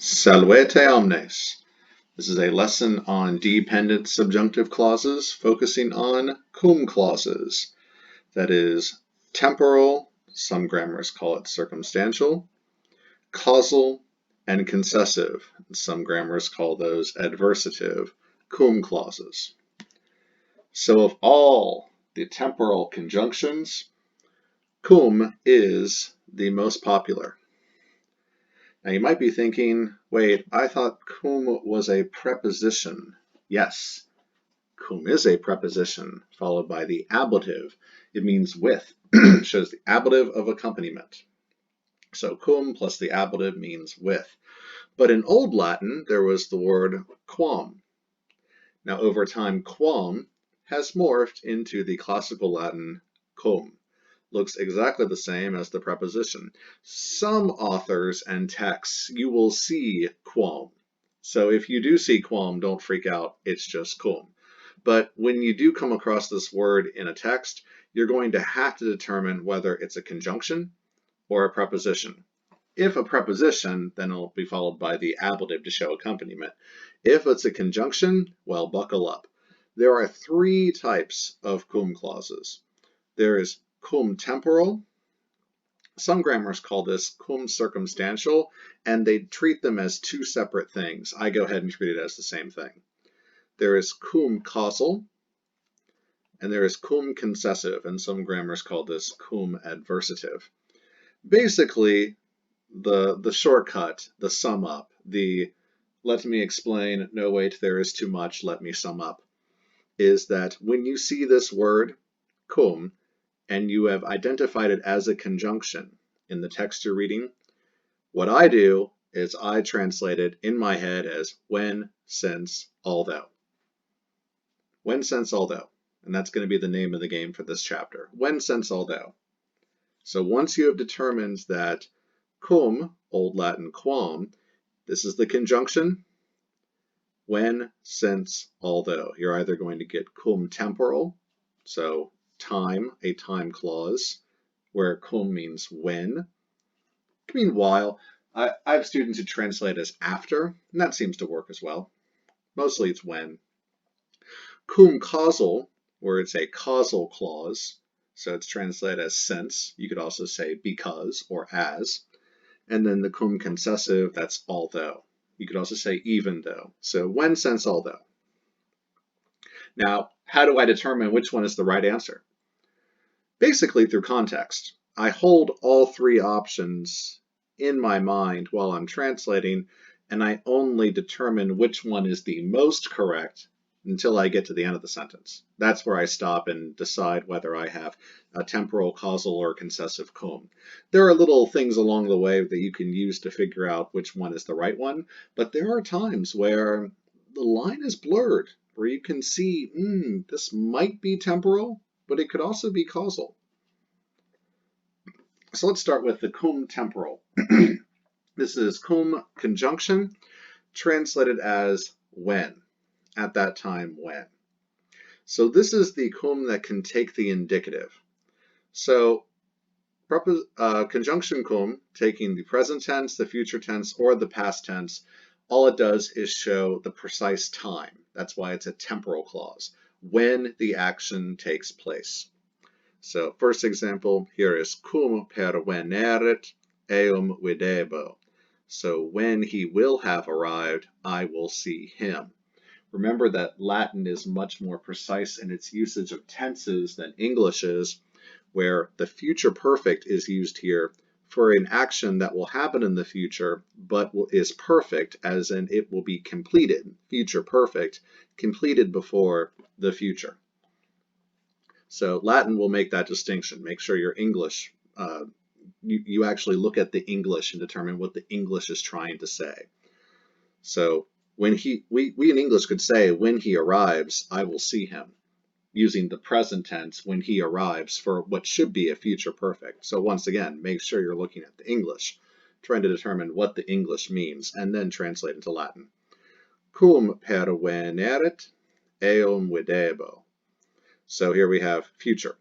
Salvete omnes. This is a lesson on dependent subjunctive clauses focusing on cum clauses. That is temporal, some grammars call it circumstantial, causal, and concessive. Some grammars call those adversative, cum clauses. So of all the temporal conjunctions, cum is the most popular. Now you might be thinking, wait, I thought cum was a preposition. Yes, cum is a preposition followed by the ablative. It means with, shows the ablative of accompaniment. So cum plus the ablative means with. But in Old Latin, there was the word quam. Now over time, quam has morphed into the classical Latin cum. Looks exactly the same as the preposition. Some authors and texts, you will see quam. So if you do see quam, don't freak out, it's just cum. But when you do come across this word in a text, you're going to have to determine whether it's a conjunction or a preposition. If a preposition, then it'll be followed by the ablative to show accompaniment. If it's a conjunction, well, buckle up. There are three types of cum clauses. There is cum temporal. Some grammars call this cum circumstantial, and they treat them as two separate things. I go ahead and treat it as the same thing. There is cum causal, and there is cum concessive, and some grammars call this cum adversative. Basically, the shortcut, the sum up, the let me explain, no wait, there is too much, let me sum up, is that when you see this word, cum, and you have identified it as a conjunction in the text you're reading, what I do is I translate it in my head as when, since, although. When, since, although. And that's going to be the name of the game for this chapter. When, since, although. So once you have determined that cum, Old Latin quam, this is the conjunction, when, since, although. You're either going to get cum temporal, so time, a time clause, where cum means when. It can mean while. I have students who translate as after, and that seems to work as well. Mostly it's when. Cum causal, where it's a causal clause, so it's translated as since. You could also say because or as. And then the cum concessive, that's although. You could also say even though. So when, since, although. Now, how do I determine which one is the right answer? Basically through context. I hold all three options in my mind while I'm translating, and I only determine which one is the most correct until I get to the end of the sentence. That's where I stop and decide whether I have a temporal, causal, or concessive cum. There are little things along the way that you can use to figure out which one is the right one, but there are times where the line is blurred, where you can see, this might be temporal, but it could also be causal. So let's start with the cum temporal. This is cum conjunction, translated as when, at that time when. So this is the cum that can take the indicative. So conjunction cum, taking the present tense, the future tense, or the past tense, all it does is show the precise time. That's why it's a temporal clause, when the action takes place. So first example here is cum perveneret eum videbo. So when he will have arrived, I will see him. Remember that Latin is much more precise in its usage of tenses than English is, where the future perfect is used here for an action that will happen in the future, but is perfect, as in it will be completed, future perfect, completed before the future. So Latin will make that distinction. Make sure your English, you actually look at the English and determine what the English is trying to say. So when we in English could say, when he arrives, I will see him, using the present tense, when he arrives, for what should be a future perfect. So once again, make sure you're looking at the English, trying to determine what the English means, and then translate into Latin. Cum perveneret eum videbo. So here we have future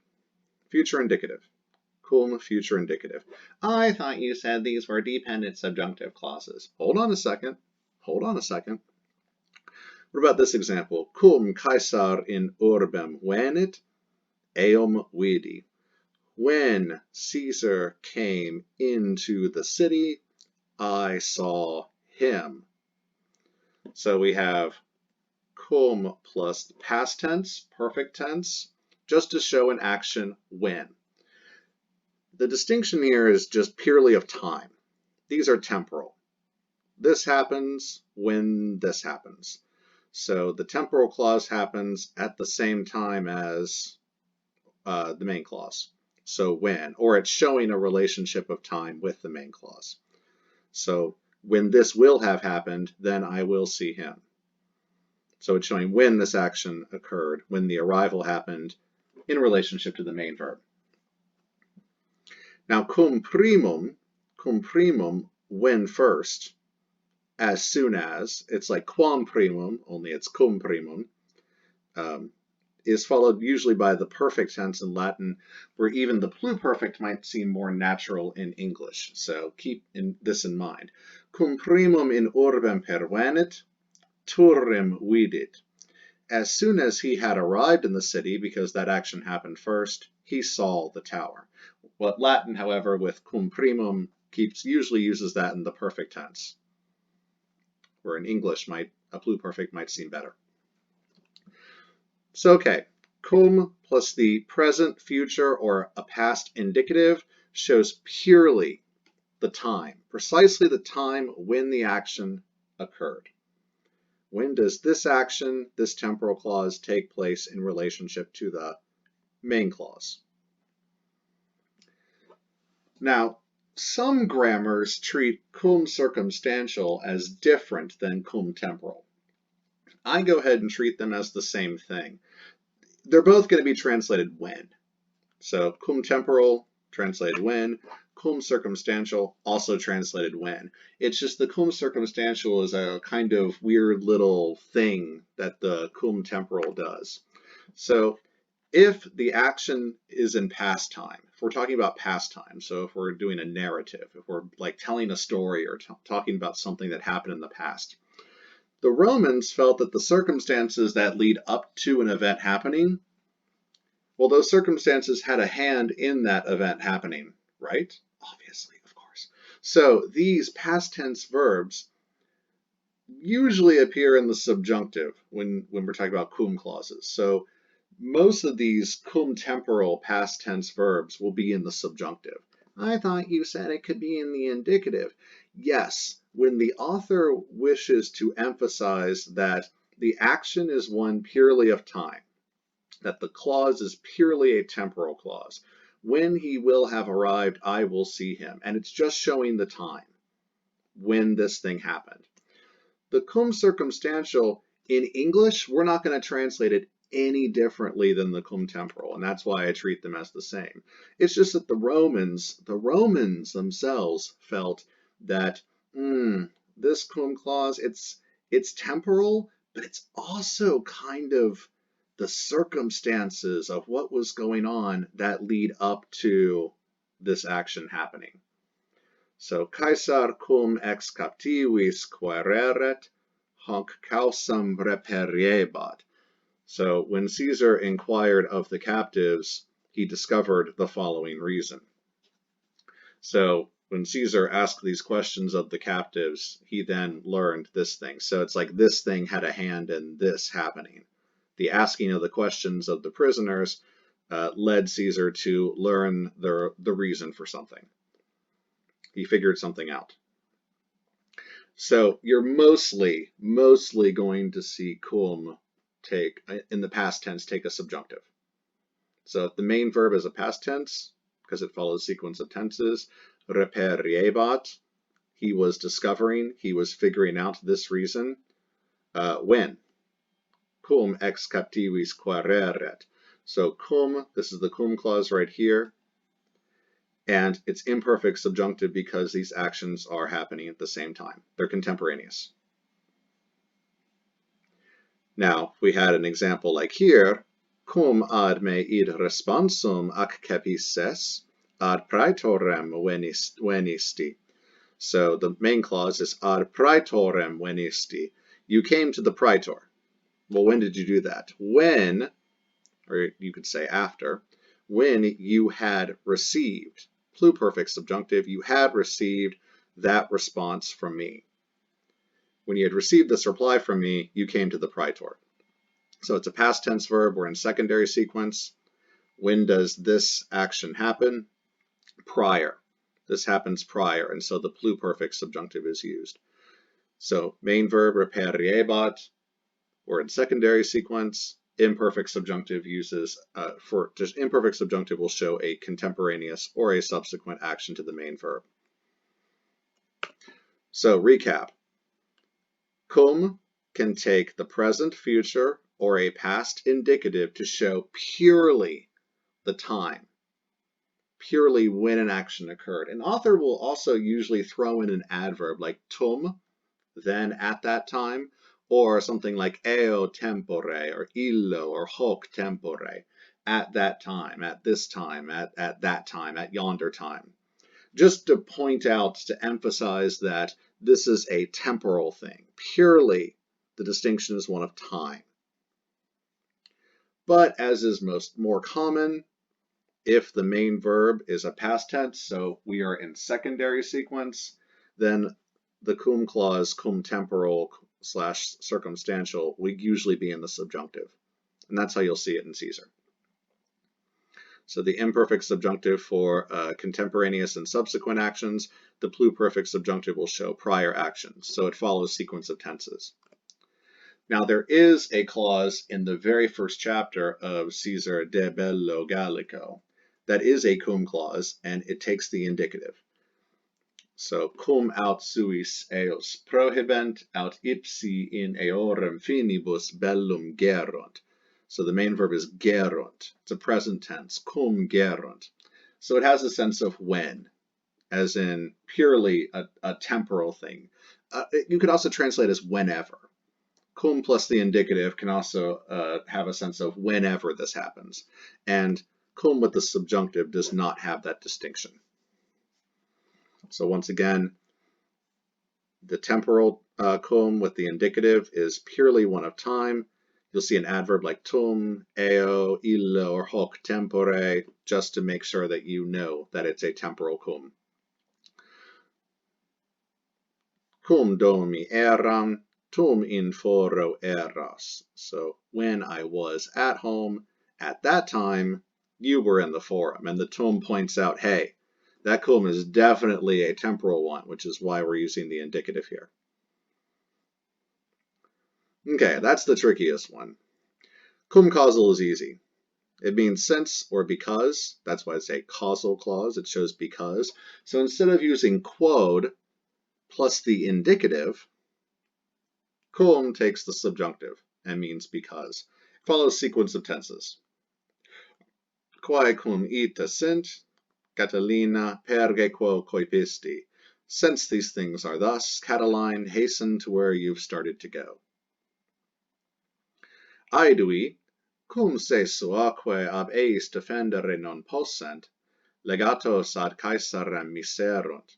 indicative. cum future indicative. I thought you said these were dependent subjunctive clauses. Hold on a second. Hold on a second. What about this example? Cum Caesar in urbem venit, eum vidi. When Caesar came into the city, I saw him. So we have cum plus past tense, perfect tense, just to show an action when. The distinction here is just purely of time. These are temporal. This happens when this happens. So the temporal clause happens at the same time as the main clause. So when, or it's showing a relationship of time with the main clause. So when this will have happened, then I will see him. So it's showing when this action occurred, when the arrival happened in relationship to the main verb. Now cum primum, when first, as soon as, it's like quam primum, only it's cum primum, is followed usually by the perfect tense in Latin, where even the pluperfect might seem more natural in English. So keep this in mind. Cum primum in urbem pervenit, turrim vidit. As soon as he had arrived in the city, because that action happened first, he saw the tower. What Latin, however, with cum primum usually uses that in the perfect tense, where in English a pluperfect might seem better. So okay, cum plus the present, future, or a past indicative shows purely the time, precisely the time when the action occurred. When does this action, this temporal clause, take place in relationship to the main clause? Now, some grammars treat cum circumstantial as different than cum temporal. I go ahead and treat them as the same thing. They're both going to be translated when. So cum temporal, translated when. Cum circumstantial, also translated when. It's just the cum circumstantial is a kind of weird little thing that the cum temporal does. So if the action is in past time, if we're talking about past time, so if we're doing a narrative, if we're like telling a story or talking about something that happened in the past, the Romans felt that the circumstances that lead up to an event happening, well, those circumstances had a hand in that event happening, right? Obviously, of course. So these past tense verbs usually appear in the subjunctive when we're talking about cum clauses. So most of these cum temporal past tense verbs will be in the subjunctive. I thought you said it could be in the indicative. Yes, when the author wishes to emphasize that the action is one purely of time, that the clause is purely a temporal clause. When he will have arrived, I will see him. And it's just showing the time when this thing happened. The cum circumstantial, in English, we're not going to translate it any differently than the cum temporal, and that's why I treat them as the same. It's just that the Romans themselves felt that this cum clause, it's temporal, but it's also kind of the circumstances of what was going on that lead up to this action happening. So Caesar cum ex captivis quaereret, hanc causam reperiebat. So when Caesar inquired of the captives, he discovered the following reason. So when Caesar asked these questions of the captives, he then learned this thing. So it's like this thing had a hand in this happening. The asking of the questions of the prisoners led Caesar to learn the reason for something. He figured something out. So you're mostly going to see cum take, in the past tense, take a subjunctive. So if the main verb is a past tense, because it follows a sequence of tenses, reperiebat, he was discovering, he was figuring out this reason. When? Cum ex captivis quaereret. So cum, this is the cum clause right here, and it's imperfect subjunctive because these actions are happening at the same time. They're contemporaneous. Now, if we had an example like here, cum ad me id responsum ac cepis ses, ad praetorem venisti. So the main clause is ad praetorem venisti. You came to the praetor. Well, when did you do that? When, or you could say after, when you had received, pluperfect subjunctive, you had received that response from me. When you had received this reply from me, you came to the praetor. So it's a past tense verb. We're in secondary sequence. When does this action happen? Prior. This happens prior, and so the pluperfect subjunctive is used. So main verb reperiebat, we're in secondary sequence. Imperfect subjunctive uses, just imperfect subjunctive will show a contemporaneous or a subsequent action to the main verb. So recap. Cum can take the present, future, or a past indicative to show purely the time, purely when an action occurred. An author will also usually throw in an adverb like tum, then at that time, or something like eo tempore, or illo, or hoc tempore, at that time, at this time, at that time, at yonder time. Just to point out, to emphasize that this is a temporal thing. Purely, the distinction is one of time. But as is more common, if the main verb is a past tense, so we are in secondary sequence, then the cum clause, cum temporal / circumstantial, would usually be in the subjunctive. And that's how you'll see it in Caesar. So the imperfect subjunctive for contemporaneous and subsequent actions, the pluperfect subjunctive will show prior actions. So it follows sequence of tenses. Now there is a clause in the very first chapter of Caesar de Bello Gallico that is a cum clause, and it takes the indicative. So cum aut suis eos prohibent, aut ipsi in eorem finibus bellum gerunt. So the main verb is gerunt. It's a present tense, cum gerunt. So it has a sense of when, as in purely a temporal thing. You could also translate as whenever. Cum plus the indicative can also have a sense of whenever this happens. And cum with the subjunctive does not have that distinction. So once again, the temporal cum with the indicative is purely one of time. You'll see an adverb like tum, eo, illo, or hoc tempore, just to make sure that you know that it's a temporal cum. Cum domi eram, tum in foro eras. So when I was at home, at that time, you were in the forum. And the tum points out, hey, that cum is definitely a temporal one, which is why we're using the indicative here. Okay, that's the trickiest one. Cum causal is easy. It means since or because. That's why it's a causal clause. It shows because. So instead of using quod plus the indicative, cum takes the subjunctive and means because. It follows sequence of tenses. Quae cum ita sint, Catilina, perge quo coipisti. Since these things are thus, Catiline, hasten to where you've started to go. Aedui, cum se suaque ab eis defendere non possent, legatos ad Caesarem miserunt.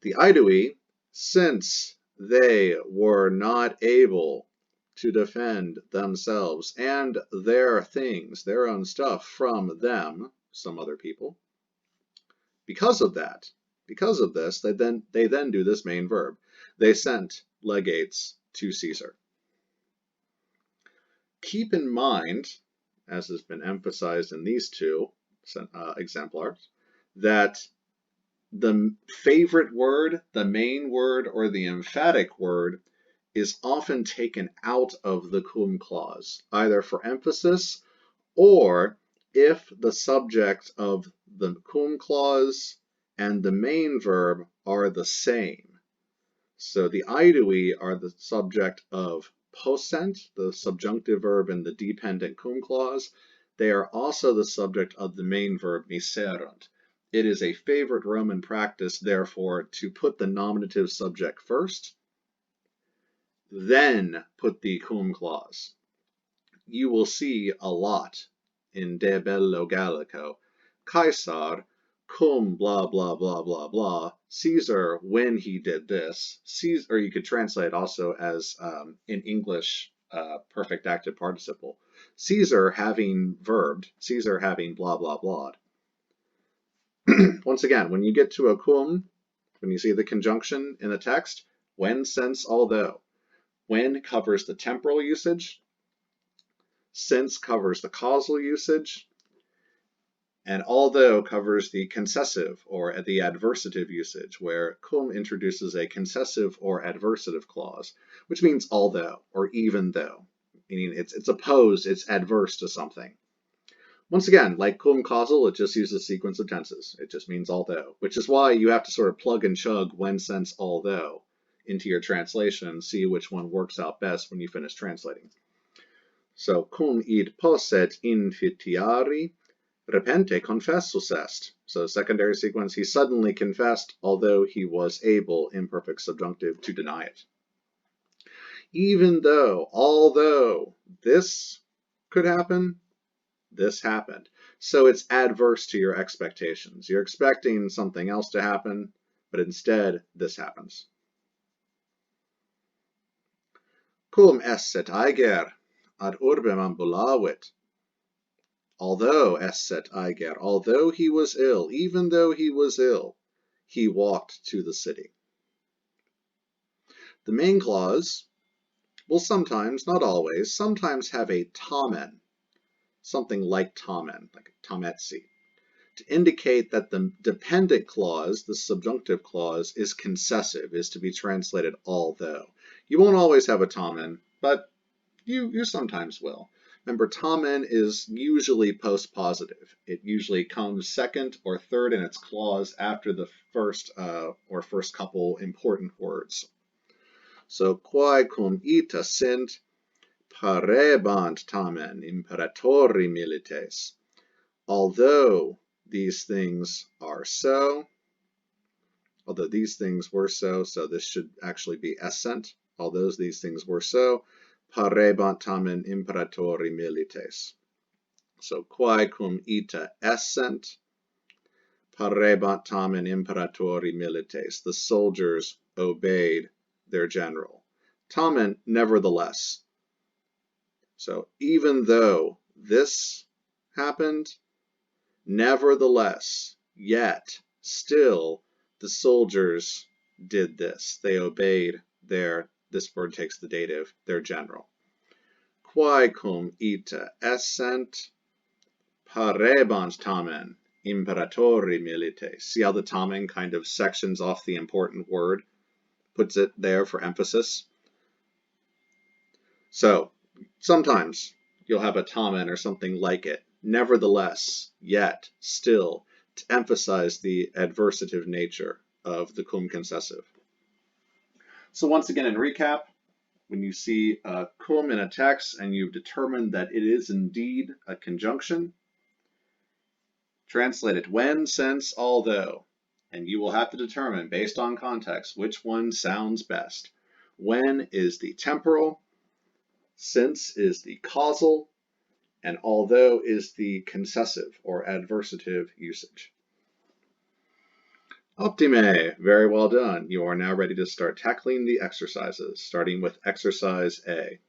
The Aedui, since they were not able to defend themselves and their things, their own stuff, from them, some other people, because of this, they then do this main verb. They sent legates to Caesar. Keep in mind, as has been emphasized in these two exemplars, that the favorite word, the main word, or the emphatic word is often taken out of the cum clause, either for emphasis or if the subject of the cum clause and the main verb are the same. So the Aedui are the subject of possent, the subjunctive verb in the dependent cum clause. They are also the subject of the main verb miserunt. It is a favorite Roman practice, therefore, to put the nominative subject first, then put the cum clause. You will see a lot in De Bello Gallico Caesar cum blah blah blah blah blah, Caesar when he did this. Caesar, or you could translate it also as in English perfect active participle. Caesar having verbed, Caesar having blah blah blah. Once again, when you get to a cum, when you see the conjunction in the text, when, since, although. When covers the temporal usage, since covers the causal usage, and although covers the concessive or the adversative usage, where cum introduces a concessive or adversative clause, which means although or even though, meaning it's opposed, it's adverse to something. Once again, like cum causal, it just uses a sequence of tenses. It just means although, which is why you have to sort of plug and chug when, since, although into your translation and see which one works out best when you finish translating. So, cum id posset infitiari, repente confessus est. So secondary sequence, he suddenly confessed, although he was able, imperfect subjunctive, to deny it. Even though, although this could happen, this happened. So it's adverse to your expectations. You're expecting something else to happen, but instead this happens. Cum esset aeger, ad urbem ambulavit. Although esset aeger, although he was ill, even though he was ill, he walked to the city. The main clause will sometimes, not always, sometimes have a tamen, something like tamen, like tametsi, to indicate that the dependent clause, the subjunctive clause, is concessive, is to be translated although. You won't always have a tamen, but you sometimes will. Remember, tamen is usually post-positive. It usually comes second or third in its clause after the first couple important words. So, quae cum ita sint, parebant tamen imperatori milites. Although these things are so, although these things were so this should actually be essent. Although these things were so, parebant tamen imperatori milites. So, quae cum ita essent, parebant tamen imperatori milites. The soldiers obeyed their general. Tamen, nevertheless. So, even though this happened, nevertheless, yet, still, the soldiers did this. They obeyed this word takes the dative, their general. Quae cum ita essent, parebant tamen imperatori milites. See how the tamen kind of sections off the important word, puts it there for emphasis. So, sometimes you'll have a tamen or something like it. Nevertheless, yet, still, to emphasize the adversative nature of the cum concessive. So once again, in recap, when you see a cum in a text and you've determined that it is indeed a conjunction, translate it when, since, although, and you will have to determine, based on context, which one sounds best. When is the temporal, since is the causal, and although is the concessive or adversative usage. Optime, very well done. You are now ready to start tackling the exercises, starting with exercise A.